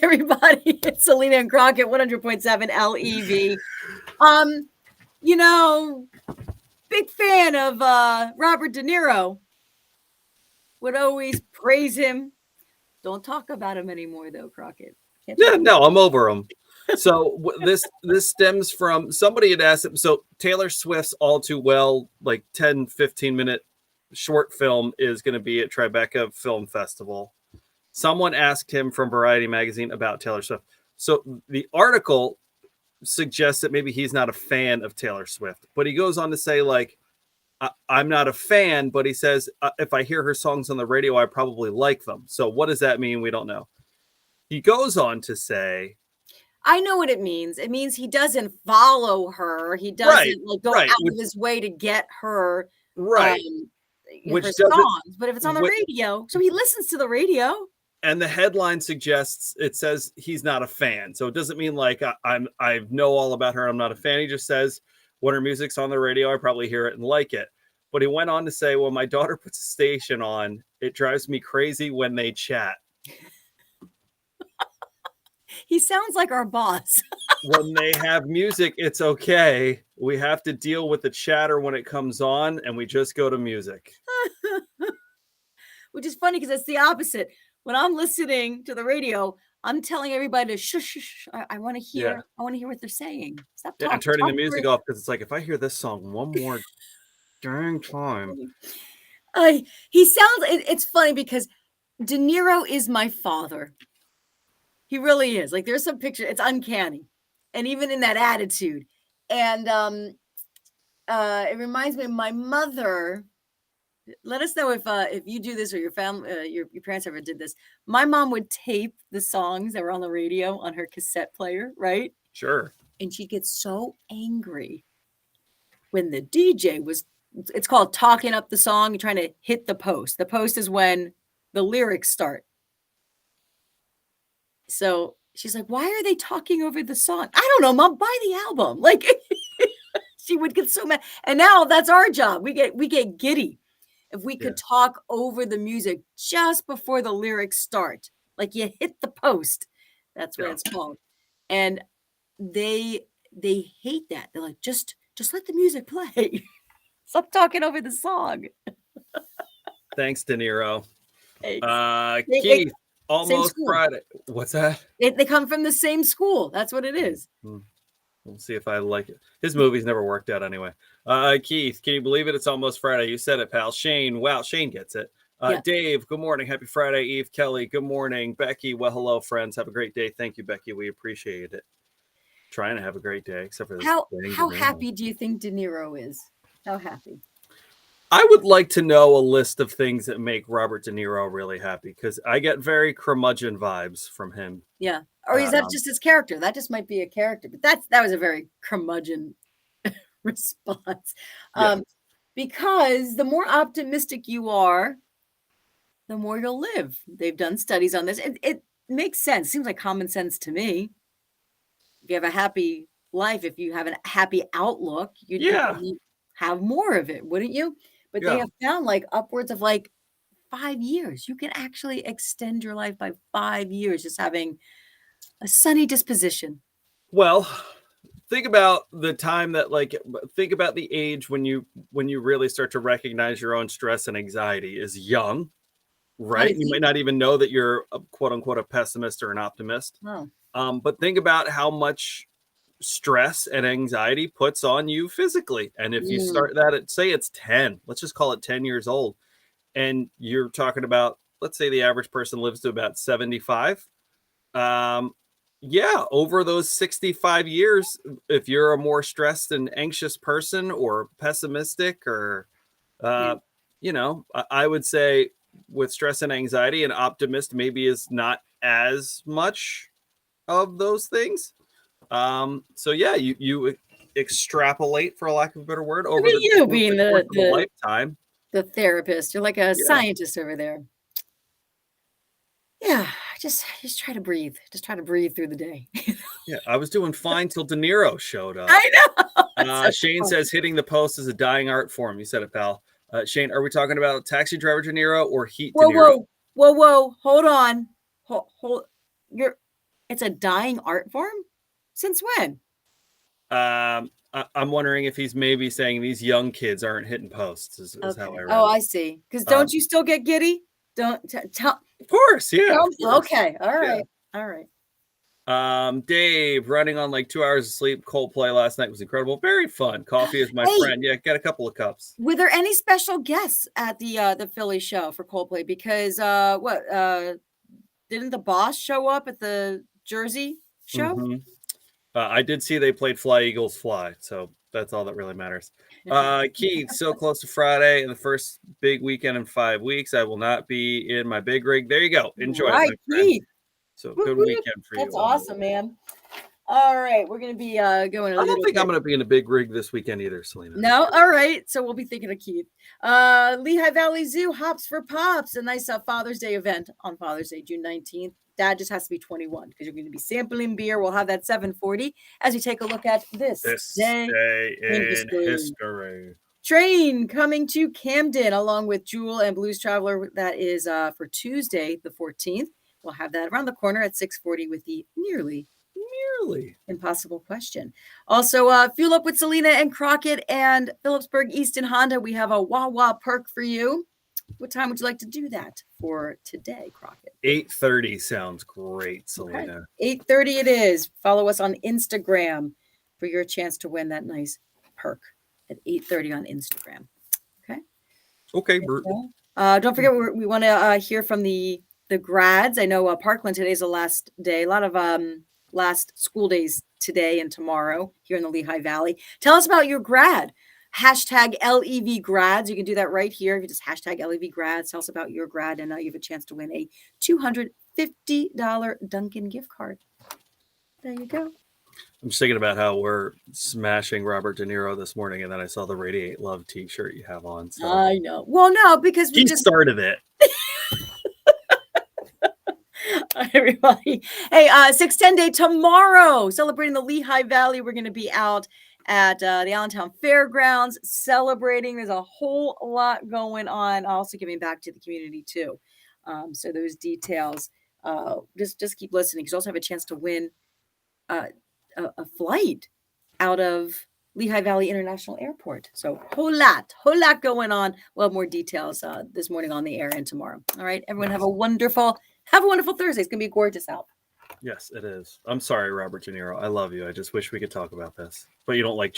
Everybody, it's Selena and Crockett, 100.7 LEV. You know, big fan of Robert De Niro. Would always praise him. Don't talk about him anymore, though, Crockett. Yeah, no, I'm over him. So this stems from somebody had asked him. So Taylor Swift's All Too Well, like 10, 15-minute short film is going to be at Tribeca Film Festival. Someone asked him from Variety magazine about Taylor Swift. So the article suggests that maybe he's not a fan of Taylor Swift, but he goes on to say, like, I'm not a fan, but he says, if I hear her songs on the radio, I probably like them. So what does that mean? We don't know. He goes on to say, I know what it means. It means he doesn't follow her. He doesn't go out of his way to get her, her songs. But if it's on the radio, so he listens to the radio. And the headline suggests, it says he's not a fan. So it doesn't mean like I know all about her. I'm not a fan. He just says when her music's on the radio, I probably hear it and like it. But he went on to say, well, my daughter puts a station on. It drives me crazy when they chat. He sounds like our boss. When they have music, it's okay. We have to deal with the chatter when it comes on, and we just go to music. Which is funny because it's the opposite. When I'm listening to the radio, I'm telling everybody to shush, shush. I want to hear. Yeah. I want to hear what they're saying. Stop talking. And turning the music off because it's like, if I hear this song one more dang time. He sounds. It's funny because De Niro is my father. He really is. Like, there's some picture. It's uncanny, and even in that attitude. And it reminds me of my mother. Let us know if you do this or your family, your parents ever did this. My mom would tape the songs that were on the radio on her cassette player, right? Sure. And she'd get so angry when the DJ was, it's called talking up the song. You're trying to hit the post. The post is when the lyrics start. So she's like, why are they talking over the song? I don't know, Mom, buy the album. Like, she would get so mad. And now that's our job. We get giddy. If we could talk over the music just before the lyrics start, like you hit the post, that's what it's called. And they hate that. They're like, just let the music play. Stop talking over the song. Thanks, De Niro. Keith, almost Friday. What's that? They come from the same school. That's what it is. We'll see if I like it. His movies never worked out anyway. Keith, can you believe it? It's almost Friday. You said it, pal. Shane, wow, Shane gets it. Dave, good morning. Happy Friday. Eve, Kelly, good morning. Becky, well, hello, friends. Have a great day. Thank you, Becky. We appreciate it. Trying to have a great day, except for this. How happy do you think De Niro is? How happy? I would like to know a list of things that make Robert De Niro really happy, because I get very curmudgeon vibes from him. Yeah. Or is that just his character? That just might be a character. But that was a very curmudgeon response. Because the more optimistic you are, the more you'll live. They've done studies on this. It makes sense. Seems like common sense to me. If you have a happy life, if you have a happy outlook, you'd have more of it, wouldn't you? But they have found like upwards of like 5 years. You can actually extend your life by 5 years just having a sunny disposition. Well, think about the time think about the age when you really start to recognize your own stress and anxiety is young, right? You might not even know that you're a quote unquote a pessimist or an optimist. Oh. But think about how much stress and anxiety puts on you physically. And if you start that at, say it's 10, let's just call it 10 years old. And you're talking about, let's say the average person lives to about 75. Over those 65 years, if you're a more stressed and anxious person or pessimistic or, I would say with stress and anxiety, an optimist maybe is not as much of those things. You extrapolate, for lack of a better word, over the lifetime. The therapist. You're like a scientist over there. Yeah, just try to breathe. Just try to breathe through the day. I was doing fine till De Niro showed up. I know. Shane says hitting the post is a dying art form. You said it, pal. Shane, are we talking about Taxi Driver De Niro or Heat De Niro? Whoa. Hold on. Hold. It's a dying art form? Since when? I'm wondering if he's maybe saying these young kids aren't hitting posts. Is Okay. how I read Oh, it. I see. Because don't you still get giddy? Don't tell. Of course, yeah. Of course. Okay. All right. Yeah. All right. Dave, running on like 2 hours of sleep. Coldplay last night was incredible. Very fun. Coffee is my friend. Yeah, got a couple of cups. Were there any special guests at the Philly show for Coldplay? Because didn't the boss show up at the Jersey show? Mm-hmm. I did see they played Fly Eagles Fly, so that's all that really matters. Keith, so close to Friday and the first big weekend in 5 weeks. I will not be in my big rig. There you go. Enjoy it, my friend. Keith. So good weekend for you. That's awesome, man. All right, we're gonna be going. I don't think I'm gonna be in a big rig this weekend either, Selena. No, all right. So we'll be thinking of Keith. Lehigh Valley Zoo Hops for Pops, a nice Father's Day event on Father's Day, June 19th. Dad just has to be 21 because you're going to be sampling beer. We'll have that 7:40 as we take a look at this day in history. Train coming to Camden along with Jewel and Blues Traveler. That is for Tuesday, the 14th. We'll have that around the corner at 6:40 with the nearly impossible question. Also, fuel up with Selena and Crockett and Phillipsburg Easton Honda. We have a Wawa perk for you. What time would you like to do that for today, Crockett? 8:30 sounds great, Selena. Okay. 8:30 it is. Follow us on Instagram for your chance to win that nice perk at 8:30 on Instagram. Okay. Okay, Bert. Don't forget, we want to hear from the grads. I know Parkland today's the last day. A lot of last school days today and tomorrow here in the Lehigh Valley. Tell us about your grad. Hashtag LEV grads. You can do that right here. You just hashtag LEV grads. Tell us about your grad, and you have a chance to win a $250 Dunkin' gift card. There you go. I'm just thinking about how we're smashing Robert De Niro this morning, and then I saw the Radiate Love T-shirt you have on. So I know. Well, no, because we just started it. Everybody. Hey, 610 Day tomorrow, celebrating the Lehigh Valley. We're going to be out at the Allentown Fairgrounds celebrating. There's a whole lot going on. Also giving back to the community too. So those details, just keep listening because you also have a chance to win a flight out of Lehigh Valley International Airport. So whole lot going on. We'll have more details this morning on the air and tomorrow. All right, everyone, have a wonderful Thursday. It's gonna be gorgeous out. Yes, it is. I'm sorry, Robert De Niro. I love you. I just wish we could talk about this, but you don't like